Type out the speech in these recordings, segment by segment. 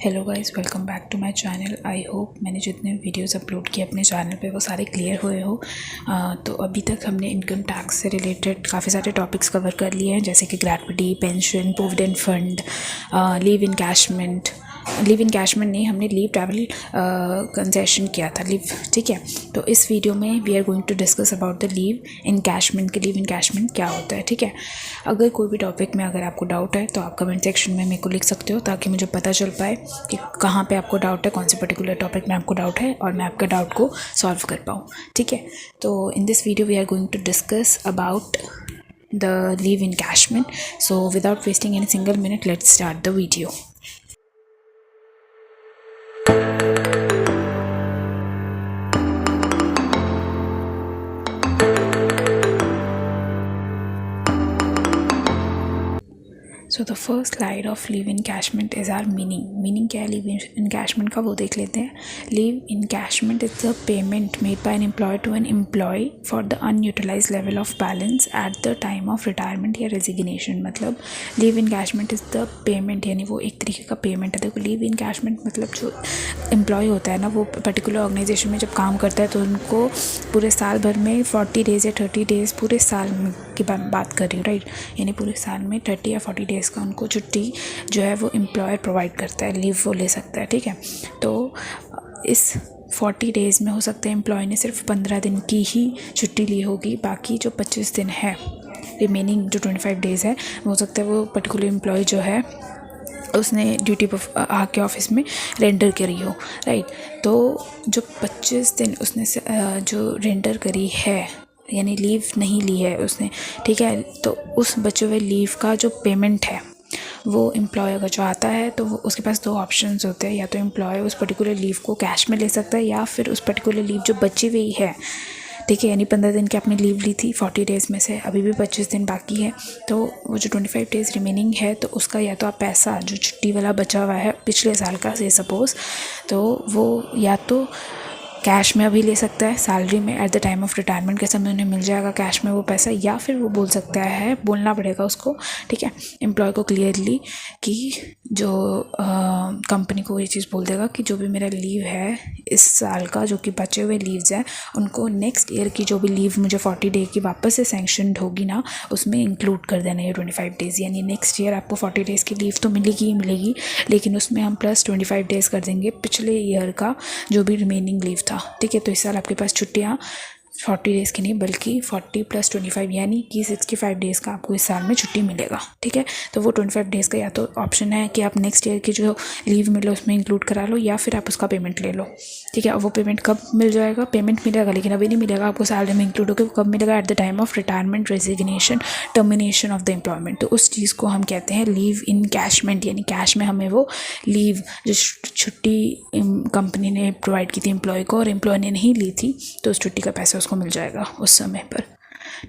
Hello guys, welcome back to my channel. I hope मैंने जितने videos upload किए अपने चैनल पे वो सारे क्लियर हुए हो। तो अभी तक हमने इनकम टैक्स से रिलेटेड काफ़ी सारे टॉपिक्स कवर कर लिए हैं, जैसे कि gratuity, pension, provident fund, leave encashment नहीं, हमने लीव ट्रैवल कंसेशन किया था लीव। ठीक है, तो इस वीडियो में we are going to discuss about the leave encashment leave encashment क्या होता है। ठीक है, अगर कोई भी टॉपिक में अगर आपको डाउट है तो आप कमेंट सेक्शन में मेरे को लिख सकते हो, ताकि मुझे पता चल पाए कि कहाँ पे आपको डाउट है, कौन से पर्टिकुलर टॉपिक में आपको डाउट है, और मैं आपका डाउट को सॉल्व कर पाऊँ। ठीक है, तो in this video we are going to discuss about the leave encashment. So without wasting any single minute, let's start the video. So the first slide of leave encashment is our meaning क्या है leave इन कैशमेंट का, वो देख लेते हैं। Leave encashment is the payment made by an employer to an employee for the unutilise level of balance at the time of retirement या resignation. मतलब leave encashment is the payment, यानी वो एक तरीके का payment है। देखो, leave इन कैशमेंट मतलब जो एम्प्लॉय होता है ना, वो पर्टिकुलर ऑर्गेनाइजेशन में जब काम करता है तो उनको पूरे साल भर में 40 डेज़ या 30 डेज़, पूरे साल में की बात कर रही हूँ, राइट, यानी पूरे साल में 30 या 40 डेज़ का उनको छुट्टी जो है वो एम्प्लॉयर प्रोवाइड करता है, लीव वो ले सकता है। ठीक है, तो इस 40 डेज़ में हो सकता है एम्प्लॉय ने सिर्फ 15 दिन की ही छुट्टी ली होगी, बाकी जो 25 दिन है, रिमेनिंग जो 25 डेज़ है, हो सकता है वो पर्टिकुलर एम्प्लॉय जो है उसने ड्यूटी पर आके ऑफिस में रेंडर करी हो, राइट। तो जो 25 दिन उसने जो रेंडर करी है, यानी लीव नहीं ली है उसने, ठीक है, तो उस बचे हुए लीव का जो पेमेंट है वो एम्प्लॉय अगर जो आता है तो वो उसके पास दो ऑप्शंस होते हैं। या तो एम्प्लॉय उस पर्टिकुलर लीव को कैश में ले सकता है, या फिर उस पर्टिकुलर लीव जो बची हुई है, ठीक है, यानी 15 दिन की आपने लीव ली थी, 40 डेज़ में से अभी भी 25 दिन बाकी है, तो वो जो 25 डेज़ रिमेनिंग है, तो उसका या तो आप पैसा जो छुट्टी वाला बचा हुआ है पिछले साल का से सपोज़, तो वो या तो कैश में अभी ले सकता है, सैलरी में eight the time of retirement के समय उन्हें मिल जाएगा कैश में वो पैसा, या फिर वो बोल सकता है, बोलना पड़ेगा उसको, ठीक है, एम्प्लॉय को क्लियरली कि जो कंपनी को ये चीज़ बोल देगा कि जो भी मेरा लीव है इस साल का, जो कि बचे हुए लीव्स हैं, उनको नेक्स्ट ईयर की जो भी लीव मुझे 40 डे की वापस से सैंक्शनड होगी ना, उसमें इंक्लूड कर देना ये 25 डेज़। यानी नेक्स्ट ईयर आपको 40 डेज़ की लीव तो मिलेगी ही मिलेगी, लेकिन उसमें हम प्लस 25 डेज़ कर देंगे पिछले ईयर का जो भी रिमेनिंग लीव था। ठीक है, तो इस साल आपके पास छुट्टियाँ 40 डेज़ की नहीं बल्कि 40 + 25 यानी कि 65 डेज़ का आपको इस साल में छुट्टी मिलेगा। ठीक है, तो वो 25 डेज़ का या तो ऑप्शन है कि आप नेक्स्ट ईयर की जो लीव मिले उसमें इंक्लूड करा लो, या फिर आप उसका पेमेंट ले लो। ठीक है, और वो पेमेंट कब मिल जाएगा, पेमेंट मिलेगा लेकिन अभी नहीं मिलेगा आपको सैलरी में इंक्लूड होकर, कब मिलेगा, eight the time of retirement, resignation, termination of the employment. तो उस चीज़ को हम कहते हैं लीव इन कैशमेंट, यानी कैश में हमें वो लीव जो छुट्टी कंपनी ने प्रोवाइड की थी एम्प्लॉय को और एम्प्लॉय ने नहीं ली थी, तो उस छुट्टी का पैसा उसको मिल जाएगा उस समय पर।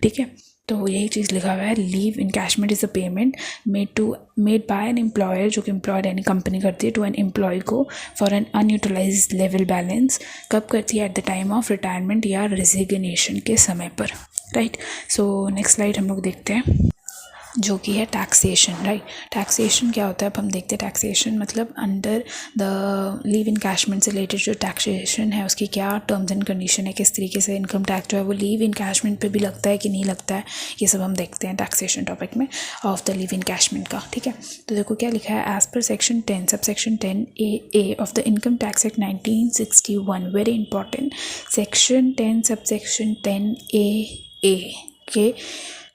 ठीक है, तो यही चीज़ लिखा हुआ है, leave encashment is a payment made by an employer, जो कि एम्प्लॉयर यानी कंपनी करती है, टू एन एम्प्लॉय को for an unutilise level balance. कब करती है, at the time of retirement या रेजिग्नेशन के समय पर, राइट। सो नेक्स्ट स्लाइड हम लोग देखते हैं, जो कि है टैक्सेशन, राइट। टैक्सेशन क्या होता है, अब हम देखते हैं टैक्सेशन मतलब अंडर द लीव इन कैशमेंट से रिलेटेड जो टैक्सेशन है उसकी क्या टर्म्स एंड कंडीशन है, किस तरीके से इनकम टैक्स जो है वो लीव इन कैशमेंट पे भी लगता है कि नहीं लगता है, ये सब हम देखते हैं टैक्सेशन टॉपिक में ऑफ द लीव इन कैशमेंट का। ठीक है, तो देखो क्या लिखा है, as per section 10 subsection 10A of the income tax act 1961, very important, section 10 subsection 10A के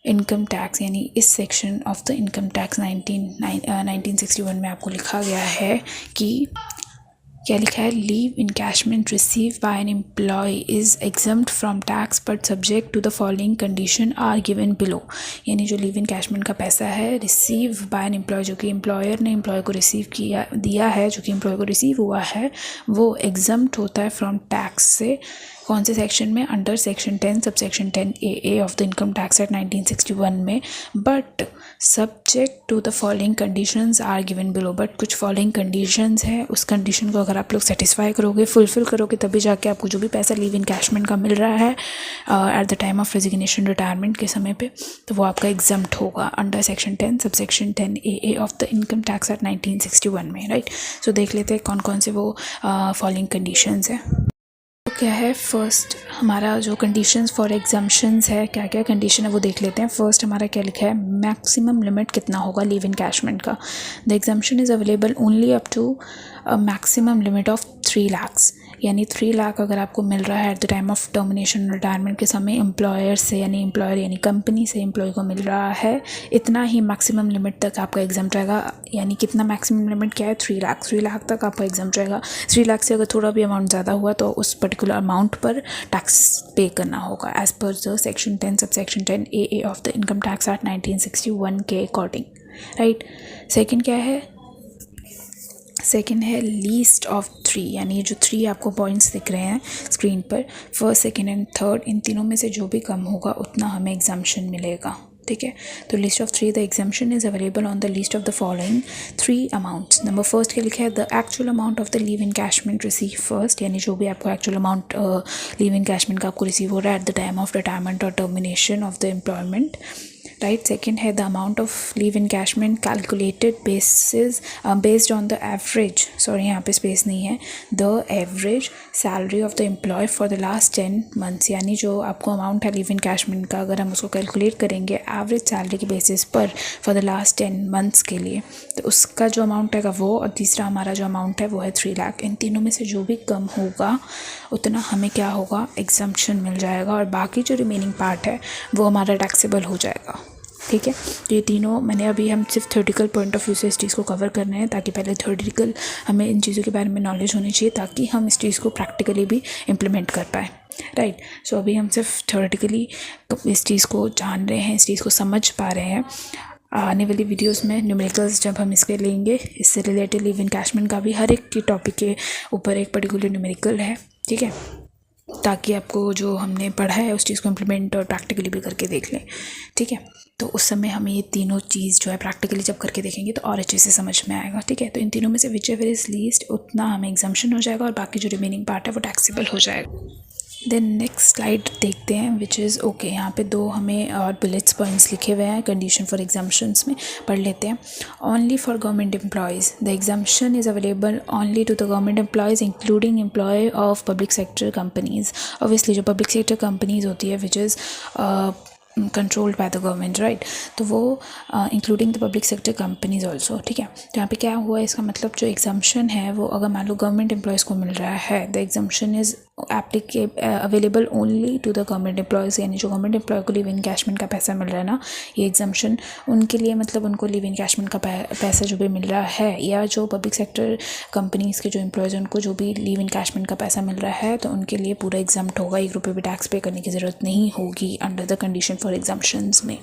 इनकम टैक्स, यानी इस section of the income tax 1961 में आपको लिखा गया है कि क्या लिखा है, leave encashment receive by an employee is exempt from tax but subject to the following condition are given below. यानी जो लीव इन कैशमेंट का पैसा है रिसीव बाय एन एम्प्लॉय, जो कि एम्प्लॉयर ने एम्प्लॉय को रिसीव दिया है, जो कि एम्प्लॉय को रिसीव हुआ है, वो एग्जम्प्ट होता है फ्रॉम टैक्स से। कौन से सेक्शन में, under section 10 subsection 10A of the income tax act 1961 में, but subject to the following conditions are given below. But कुछ फॉलोइंग कंडीशंस हैं, उस कंडीशन को अगर अगर आप लोग सेटिस्फाई करोगे, फुलफिल करोगे, तभी जाके आपको जो भी पैसा लीव इनकैशमेंट का मिल रहा है at the time of resignation, retirement के समय पे, तो वो आपका एग्जम्प्ट होगा under section 10 subsection 10 AA of the income tax act 1961 में, राइट। सो देख लेते हैं कौन कौन से वो फॉलोइंग कंडीशंस है। तो क्या है, फर्स्ट हमारा जो कंडीशंस फॉर एग्जाम्पशंस है, क्या क्या कंडीशन है वो देख लेते हैं। फर्स्ट हमारा क्या लिखा है, मैक्सिमम लिमिट कितना होगा लीव इनकैशमेंट का। The exemption is available only up to maximum limit of 3 lakh, यानी 3 लाख अगर आपको मिल रहा है at the time of termination, retirement के समय एम्प्लॉयर से, यानी एम्प्लॉयर यानी कंपनी से एम्प्लॉय को मिल रहा है, इतना ही मैक्सिमम लिमिट तक आपका एग्जाम रहेगा। यानी कितना मैक्सिमम लिमिट क्या है, 3 लाख। 3 लाख तक आपका एग्जाम रहेगा। 3 लाख से अगर थोड़ा भी अमाउंट ज़्यादा हुआ तो उस पर्टिकुलर अमाउंट पर टैक्स पे करना होगा as per the section 10 subsection 10 AA of the income tax act 1961 के अकॉर्डिंग, राइट। सेकेंड क्या है, सेकेंड है लीस्ट ऑफ 3, यानी जो 3 आपको पॉइंट्स दिख रहे हैं स्क्रीन पर, फर्स्ट सेकेंड एंड थर्ड, इन तीनों में से जो भी कम होगा उतना हमें एग्जाम्पशन मिलेगा, ठीक है। तो list of 3, the exemption is available on the list of the following 3 amounts. Number first के लिखा है the actual amount of the leave encashment receive first, यानी जो भी आपको एक्चुअल अमाउंट लीव इनकैशमेंट का आपको रिसीव हो रहा है at the time of retirement और termination of the employment, right. Second है the amount of leave encashment calculated based on the average, sorry यहाँ पे स्पेस नहीं है, the average salary of the employee for the last 10 months, यानी जो आपको amount है लीव इनकैशमेंट का, अगर हम उसको कैलकुलेट करेंगे एवरेज सैलरी के बेसिस पर फॉर द लास्ट 10 मंथ्स के लिए, तो उसका जो अमाउंट है वो, और तीसरा हमारा जो अमाउंट है वो है 3 लाख। इन तीनों में से जो भी कम होगा उतना हमें क्या होगा, एग्जम्पशन मिल जाएगा, और बाकी जो रिमेनिंग पार्ट है वो हमारा टैक्सेबल हो जाएगा, ठीक है। तो ये तीनों मैंने अभी, हम सिर्फ थ्योरेटिकल पॉइंट ऑफ व्यू से इस चीज़ को कवर कर रहे हैं, ताकि पहले थ्योरेटिकल हमें इन चीज़ों के बारे में नॉलेज होनी चाहिए, ताकि हम इस चीज़ को प्रैक्टिकली भी इम्प्लीमेंट कर पाएँ, राइट। सो अभी हम सिर्फ थ्योरेटिकली इस चीज़ को जान रहे हैं, इस चीज़ को समझ पा रहे हैं। आने वाली वीडियोस में न्यूमेरिकल्स जब हम इसके लेंगे, इससे रिलेटेड लीव इनकैशमेंट का भी हर एक की टॉपिक के ऊपर एक पर्टिकुलर न्यूमेरिकल है, ठीक है, ताकि आपको जो हमने पढ़ा है उस चीज़ को इम्प्लीमेंट और प्रैक्टिकली भी करके देख लें, ठीक है। तो उस समय हमें ये तीनों चीज़ जो है प्रैक्टिकली जब करके देखेंगे तो और अच्छे से समझ में आएगा, ठीक है। तो इन तीनों में से विच एवर इज़ लीस्ट उतना हमें एग्जाम्पशन हो जाएगा, और बाकी जो रिमेनिंग पार्ट है वो टैक्सेबल हो जाएगा। देन नेक्स्ट स्लाइड देखते हैं, विच इज़ ओके। यहाँ पे 2 हमें और बुलेट्स पॉइंट्स लिखे हुए हैं कंडीशन फॉर एग्जाम्पशंस में, पढ़ लेते हैं। Only for government employees the exemption is available only to the government employees including employee of public sector companies. Obviously जो पब्लिक सेक्टर कंपनीज़ होती है which is controlled by the government, right, तो वो including the public sector companies also, ठीक है। तो यहाँ पे क्या हुआ, इसका मतलब जो एग्जाम्पशन है वो अगर मान लो गवर्नमेंट एम्प्लॉयज़ को मिल रहा है, the exemption is available only to the government employees, यानी जो गवर्नमेंट एम्प्लॉय को लीव इनकैशमेंट का पैसा मिल रहा है ना, ये एग्जाम्पशन उनके लिए, मतलब उनको लीव इनकैशमेंट का पैसा जो भी मिल रहा है, या जो पब्लिक सेक्टर कंपनीज़ के जो एम्प्लॉयज़ हैं उनको जो भी लीव इनकैशमेंट का पैसा मिल रहा है, तो उनके लिए पूरा एग्जाम्प्ट होगा, 1 रुपये भी टैक्स पे करने की ज़रूरत नहीं होगी under the condition for exemptions में।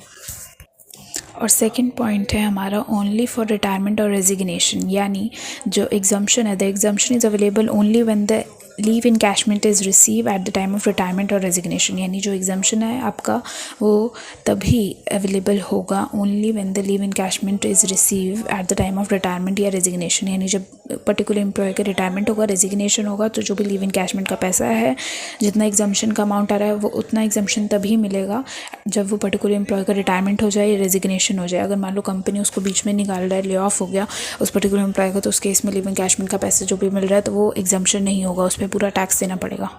और सेकंड पॉइंट है हमारा ओनली फॉर रिटायरमेंट और रेजिग्नेशन, यानी जो एग्जाम्पशन है, the exemption is available only when the leave encashment is receive at the time of retirement और रेजिग्नेशन, यानी जो एग्जाम्पशन है आपका वो तभी अवेलेबल होगा only when the leave encashment is receive at the time of retirement या resignation, यानी जब पर्टिकुलर एम्प्लॉय का रिटायरमेंट होगा, रेजिग्नेशन होगा, तो जो भी लीव इनकैशमेंट का पैसा है, जितना एग्जाम्पशन का अमाउंट आ रहा है वो उतना एग्जाम्पशन तभी मिलेगा जब वो पर्टिकुलर एम्प्लॉय का रिटायरमेंट हो जाए या रेजिग्नेशन हो जाए। अगर मान लो कंपनी उसको बीच में निकाल रहा है, ले ऑफ हो गया उस पर्टिकुलर एम्प्लॉय का, तो उस केस में लीव इनकैशमेंट का पैसा जो भी मिल रहा है तो वो एग्जाम्पशन नहीं होगा, उस पर पूरा टैक्स देना पड़ेगा,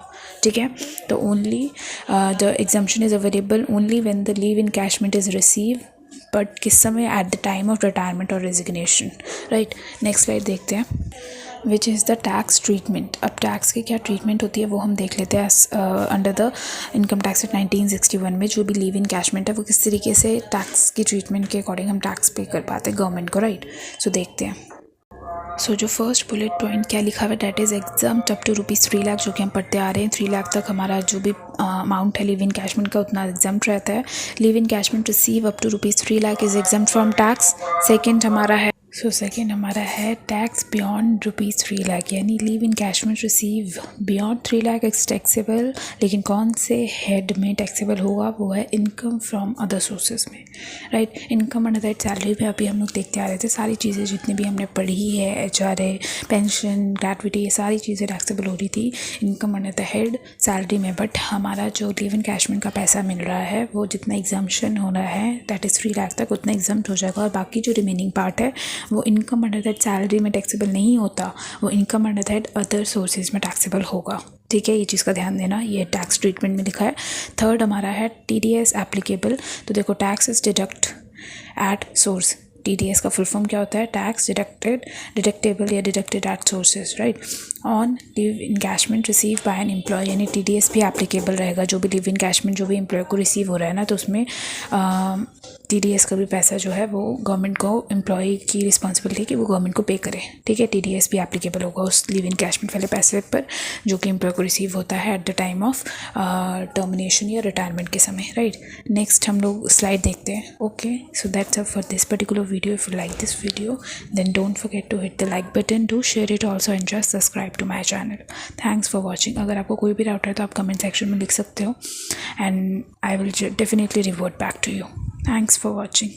ठीक है। तो only the exemption is available only when the leave encashment is receive, but किस समय, eight the time of retirement और रेजिग्नेशन, राइट। नेक्स्ट स्लाइड देखते हैं, which is the tax treatment. अब टैक्स की क्या ट्रीटमेंट होती है वो हम देख लेते हैं। Under the income tax act 1961 में जो भी लीव इनकैशमेंट है वो किस तरीके से टैक्स की ट्रीटमेंट के अकॉर्डिंग हम टैक्स पे कर पाते हैं गवर्नमेंट को, राइट। सो देखते हैं। सो जो फर्स्ट बुलेट पॉइंट क्या लिखा हुआ है, that is exempt up to ₹3 lakh, जो कि हम पढ़ते आ रहे हैं। 3 लाख तक हमारा जो भी अमाउंट है लीव इनकैशमेंट का उतना एग्जाम्प्ट रहता है। Leave encashment receive up to ₹3 lakh is exempt from tax. Second हमारा है सो सेकेंड हमारा है टैक्स बियॉन्ड ₹3 लाख, यानी leave encashment receive beyond 3 lakh is taxable, लेकिन कौन से हेड में टैक्सेबल होगा, वो है इनकम फ्रॉम अदर सोर्सेज में, right. Income under that salary में अभी हम लोग देखते आ रहे थे, सारी चीज़ें जितनी भी हमने पढ़ी है, HRA, पेंशन, ग्रेट्युटी, ये सारी चीज़ें टैक्सेबल हो रही थी income under the head salary में। बट हमारा जो लीव इन कैशमेंट का पैसा मिल रहा है वो जितना एग्जाम्शन हो रहा है दैट इज़ 3 लाख तक, उतना एग्जाम्प्ट हो जाएगा, और बाकी जो रिमेनिंग पार्ट है वो इनकम अंडर दैट सैलरी में टैक्सेबल नहीं होता, वो income under that other sources में टैक्सेबल होगा, ठीक है। ये चीज़ का ध्यान देना, ये टैक्स ट्रीटमेंट में लिखा है। थर्ड हमारा है TDS एप्लीकेबल। तो देखो, tax is deduct at source. TDS का फुल फॉर्म क्या होता है? टैक्स डिडक्टेबल या deducted at sources, right. On leave encashment receive by an employee, यानी TDS भी एप्लीकेबल रहेगा, जो भी लीव इनकैशमेंट जो भी एम्प्लॉय को रिसीव हो रहा है ना, तो उसमें TDS का भी पैसा जो है वो गवर्नमेंट को, एम्प्लॉय की रिस्पॉन्सिबिलिटी है कि वो गवर्नमेंट को पे करे, ठीक है। TDS भी एप्लीकेबल होगा उस लीव इनकैशमेंट वाले पैसे पर जो कि एम्प्लॉय को रिसीव होता है at the time of termination या रिटायरमेंट के समय, राइट। नेक्स्ट हम लोग स्लाइड देखते हैं। Okay, so that's up for this particular video. If you like this video, then don't forget to hit the like button, do share it also, and just subscribe to my channel. Thanks for watching. अगर आपको कोई भी doubt है तो आप comment section में लिख सकते हो, and I will definitely revert back to you. Thanks for watching.